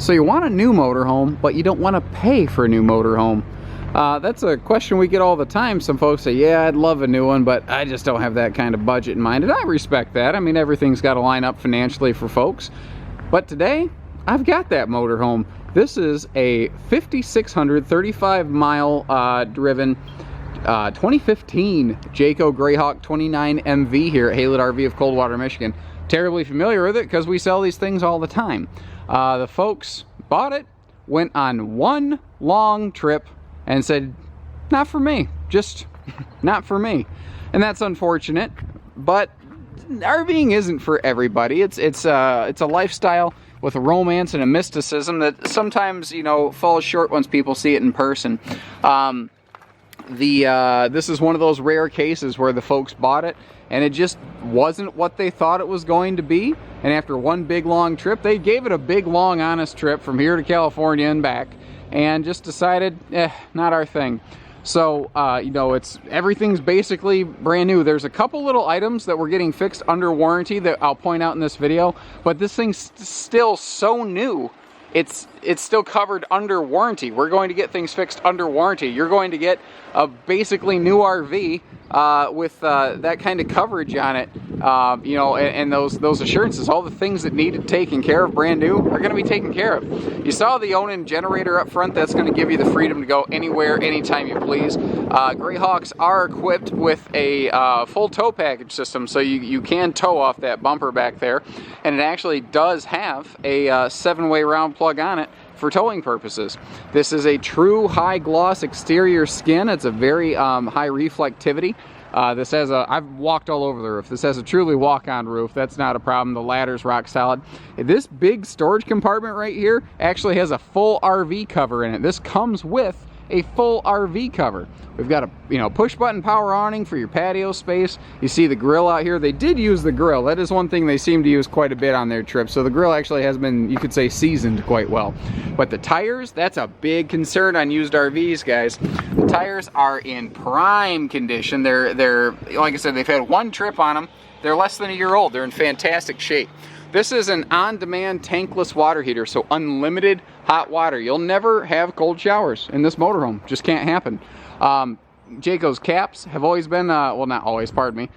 So you want a new motorhome, but you don't want to pay for a new motorhome. That's a question we get all the time. Some folks say, yeah, I'd love a new one, but I just don't have that kind of budget in mind. And I respect that. I mean, everything's got to line up financially for folks. But today, I've got that motorhome. This is a 5,600 35-mile driven 2015 Jayco Greyhawk 29 MV here at Haylett RV of Coldwater, Michigan. Terribly familiar with it because we sell these things all the time. The folks bought it, went on one long trip, and said, not for me, just not for me. And that's unfortunate, but RVing isn't for everybody. It's a lifestyle with a romance and a mysticism that sometimes, you know, falls short once people see it in person. This is one of those rare cases where the folks bought it and it just wasn't what they thought it was going to be. And after one big long trip, they gave it a big long honest trip from here to California and back, and just decided, not our thing. So, you know, everything's basically brand new. There's a couple little items that we're getting fixed under warranty that I'll point out in this video, but this thing's still so new. It's still covered under warranty. We're going to get things fixed under warranty. You're going to get a basically new RV with that kind of coverage on it, you know, and those assurances. All the things that needed taken care of brand new are going to be taken care of. You saw the Onan generator up front. That's going to give you the freedom to go anywhere, anytime you please. Greyhawks are equipped with a full tow package system, so you can tow off that bumper back there, and it actually does have a 7-way round plug on it for towing purposes. This is a true high gloss exterior skin. It's a very high reflectivity. This has I've walked all over the roof. This has a truly walk-on roof. That's not a problem. The ladder's rock solid. This big storage compartment right here actually has a full RV cover in it. This comes with a full RV cover. We've got a, you know, push button power awning for your patio space. You see the grill out here. They did use the grill. That is one thing they seem to use quite a bit on their trip. So the grill actually has been, you could say, seasoned quite well. But the tires, that's a big concern on used RVs, guys. The tires are in prime condition. They're like I said, they've had one trip on them. They're less than a year old. They're in fantastic shape. This is an on-demand tankless water heater, so unlimited hot water. You'll never have cold showers in this motorhome. Just can't happen. Jayco's caps have always been, well, not always, pardon me.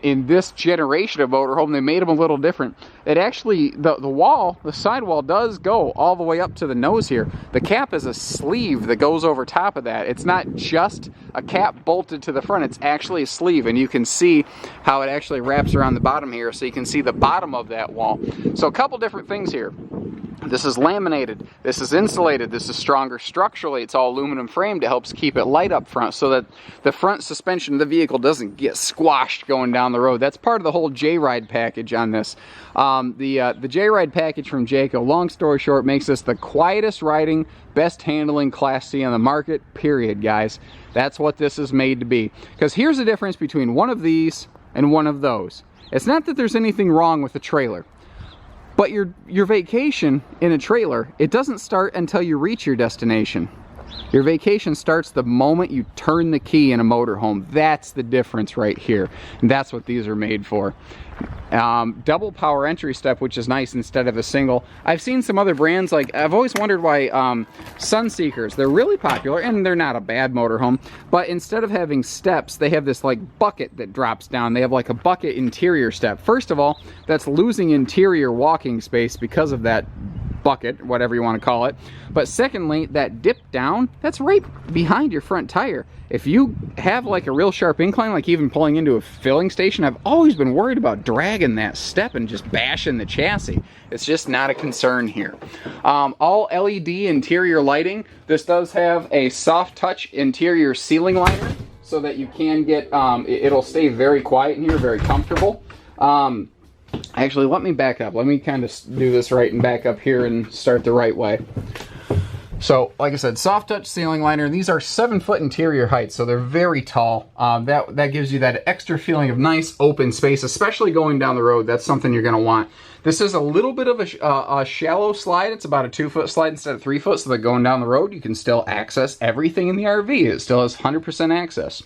In this generation of motorhome, they made them a little different. It actually, the sidewall does go all the way up to the nose here. The cap is a sleeve that goes over top of that. It's not just a cap bolted to the front, it's actually a sleeve, and you can see how it actually wraps around the bottom here, so you can see the bottom of that wall. So a couple different things here. This is laminated, this is insulated, this is stronger structurally. It's all aluminum framed. It helps keep it light up front so that the front suspension of the vehicle doesn't get squashed going down the road. That's part of the whole J-Ride package on this. The J-Ride package from Jayco, long story short, makes this the quietest riding, best handling Class C on the market, period, guys. That's what this is made to be. Because here's the difference between one of these and one of those. It's not that there's anything wrong with the trailer. But your vacation in a trailer, it doesn't start until you reach your destination. Your vacation starts the moment you turn the key in a motorhome. That's the difference right here. And that's what these are made for. Double power entry step, which is nice instead of a single. I've seen some other brands, like, I've always wondered why Sunseekers, they're really popular and they're not a bad motorhome, but instead of having steps, they have this like bucket that drops down. They have like a bucket interior step. First of all, that's losing interior walking space because of that bucket, whatever you want to call it. But secondly, that dip down, that's right behind your front tire. If you have like a real sharp incline, like even pulling into a filling station, I've always been worried about dragging that step and just bashing the chassis. It's just not a concern here. All LED interior lighting. This does have a soft touch interior ceiling liner so that you can get, it'll stay very quiet in here, very comfortable. Actually, let me back up. Let me kind of do this right and back up here and start the right way. So, like I said, soft touch ceiling liner. These are 7-foot interior height, so they're very tall. That gives you that extra feeling of nice open space, especially going down the road. That's something you're going to want. This is a little bit of a shallow slide. It's about a 2-foot slide instead of 3 foot, so that going down the road, you can still access everything in the RV. It still has 100% access.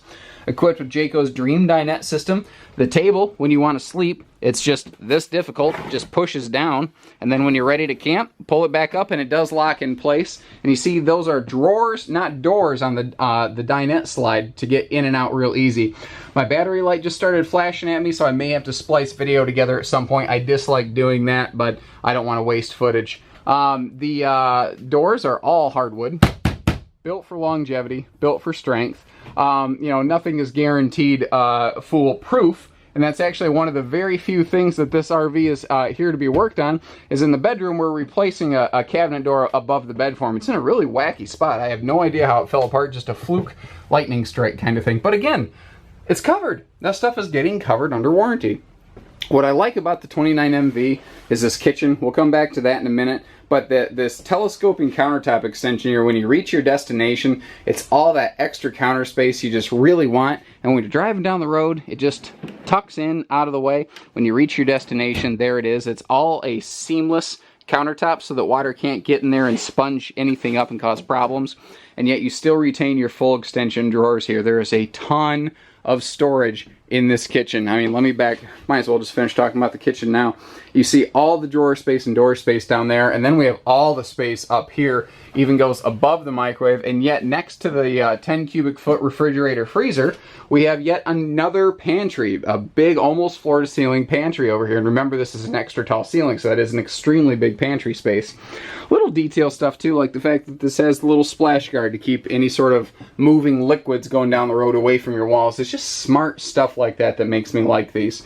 Equipped with Jayco's Dream Dinette system. The table, when you want to sleep, it's just this difficult. It just pushes down, and then when you're ready to camp, pull it back up, and it does lock in place. And you see those are drawers, not doors, on the dinette slide to get in and out real easy. My battery light just started flashing at me, so I may have to splice video together at some point. I dislike doing that, but I don't want to waste footage. The doors are all hardwood, built for longevity, built for strength. You know, nothing is guaranteed foolproof, and that's actually one of the very few things that this RV is here to be worked on. Is in the bedroom, we're replacing a cabinet door above the bed form. It's in a really wacky spot. I have no idea how it fell apart, just a fluke lightning strike kind of thing. But again, it's covered. That stuff is getting covered under warranty. What I like about the 29MV is this kitchen. We'll come back to that in a minute. But this telescoping countertop extension here, when you reach your destination, it's all that extra counter space you just really want. And when you're driving down the road, it just tucks in out of the way. When you reach your destination, there it is. It's all a seamless countertop so that water can't get in there and sponge anything up and cause problems. And yet you still retain your full extension drawers here. There is a ton of storage in this kitchen. I mean, might as well just finish talking about the kitchen now. You see all the drawer space and door space down there, and then we have all the space up here, even goes above the microwave, and yet next to the 10 cubic foot refrigerator freezer, we have yet another pantry, a big, almost floor to ceiling pantry over here. And remember, this is an extra tall ceiling, so that is an extremely big pantry space. Little detail stuff too, like the fact that this has the little splash guard to keep any sort of moving liquids going down the road away from your walls. It's just smart stuff like that that makes me like these.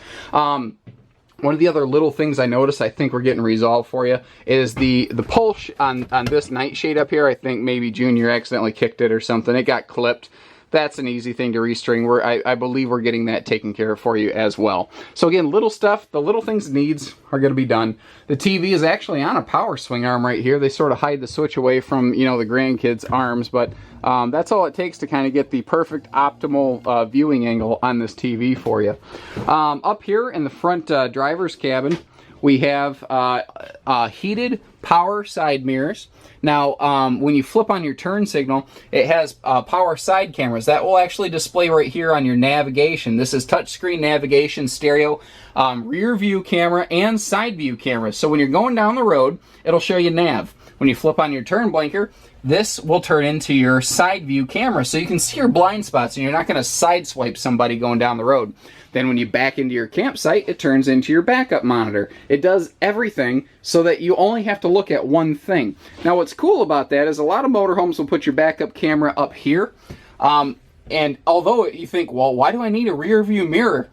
One of the other little things I noticed, I think we're getting resolved for you, is the pull on this nightshade up here. I think maybe Junior accidentally kicked it or something. It got clipped. That's an easy thing to restring. I believe we're getting that taken care of for you as well. So again, little stuff, the little things needs are going to be done. The TV is actually on a power swing arm right here. They sort of hide the switch away from, you know, the grandkids' arms, but that's all it takes to kind of get the perfect optimal viewing angle on this TV for you. Up here in the front driver's cabin, we have heated power side mirrors. Now, when you flip on your turn signal, it has power side cameras. That will actually display right here on your navigation. This is touchscreen navigation, stereo, rear view camera, and side view camera. So when you're going down the road, it'll show you nav. When you flip on your turn blinker, this will turn into your side view camera, so you can see your blind spots and you're not going to sideswipe somebody going down the road. Then when you back into your campsite, it turns into your backup monitor. It does everything so that you only have to look at one thing. Now what's cool about that is a lot of motorhomes will put your backup camera up here. And although you think, well, why do I need a rear view mirror?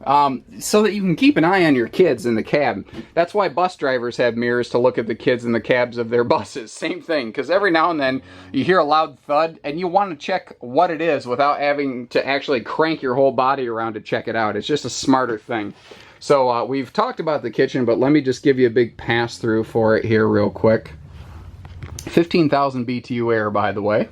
So that you can keep an eye on your kids in the cab. That's why bus drivers have mirrors, to look at the kids in the cabs of their buses. Same thing, because every now and then you hear a loud thud and you want to check what it is without having to actually crank your whole body around to check it out. It's just a smarter thing. So we've talked about the kitchen, but let me just give you a big pass through for it here real quick. 15,000 BTU air, by the way.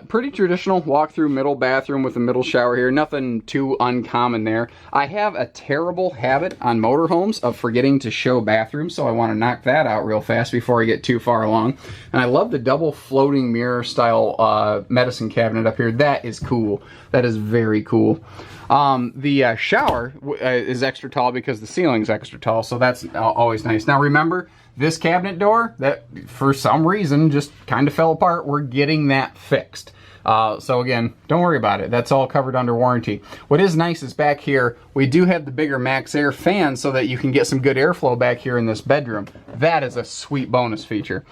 Pretty traditional walk-through middle bathroom with a middle shower here. Nothing too uncommon there. I have a terrible habit on motorhomes of forgetting to show bathrooms, so I want to knock that out real fast before I get too far along. And I love the double floating mirror style medicine cabinet up here. That is cool. That is very cool. The shower is extra tall because the ceiling's extra tall, so that's always nice. Now remember, this cabinet door that for some reason just kind of fell apart, we're getting that fixed. So again, don't worry about it. That's all covered under warranty. What is nice is back here, we do have the bigger Max Air fan so that you can get some good airflow back here in this bedroom. That is a sweet bonus feature.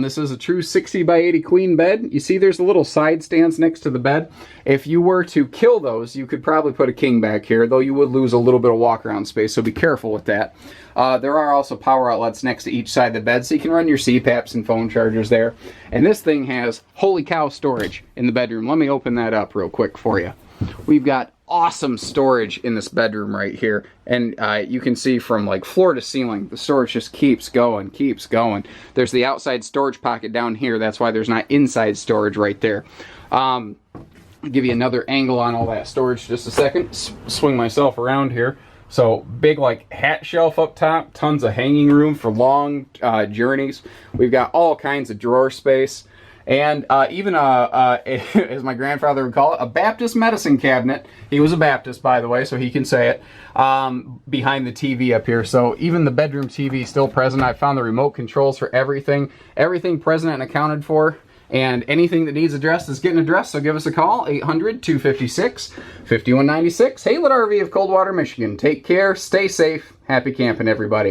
This is a true 60 by 80 queen bed. You see there's a little side stands next to the bed. If you were to kill those, you could probably put a king back here, though you would lose a little bit of walk around space, so be careful with that. There are also power outlets next to each side of the bed, so you can run your CPAPs and phone chargers there. And this thing has, holy cow, storage in the bedroom. Let me open that up real quick for you. We've got awesome storage in this bedroom right here. And you can see from like floor to ceiling, the storage just keeps going, keeps going. There's the outside storage pocket down here. That's why there's not inside storage right there. I'll give you another angle on all that storage just a second. Swing myself around here. So big like hat shelf up top, tons of hanging room for long journeys. We've got all kinds of drawer space. And even, as my grandfather would call it, a Baptist medicine cabinet. He was a Baptist, by the way, so he can say it, behind the TV up here. So even the bedroom TV is still present. I found the remote controls for everything. Everything present and accounted for. And anything that needs addressed is getting addressed, so give us a call, 800-256-5196. Haylet RV of Coldwater, Michigan. Take care, stay safe, happy camping, everybody.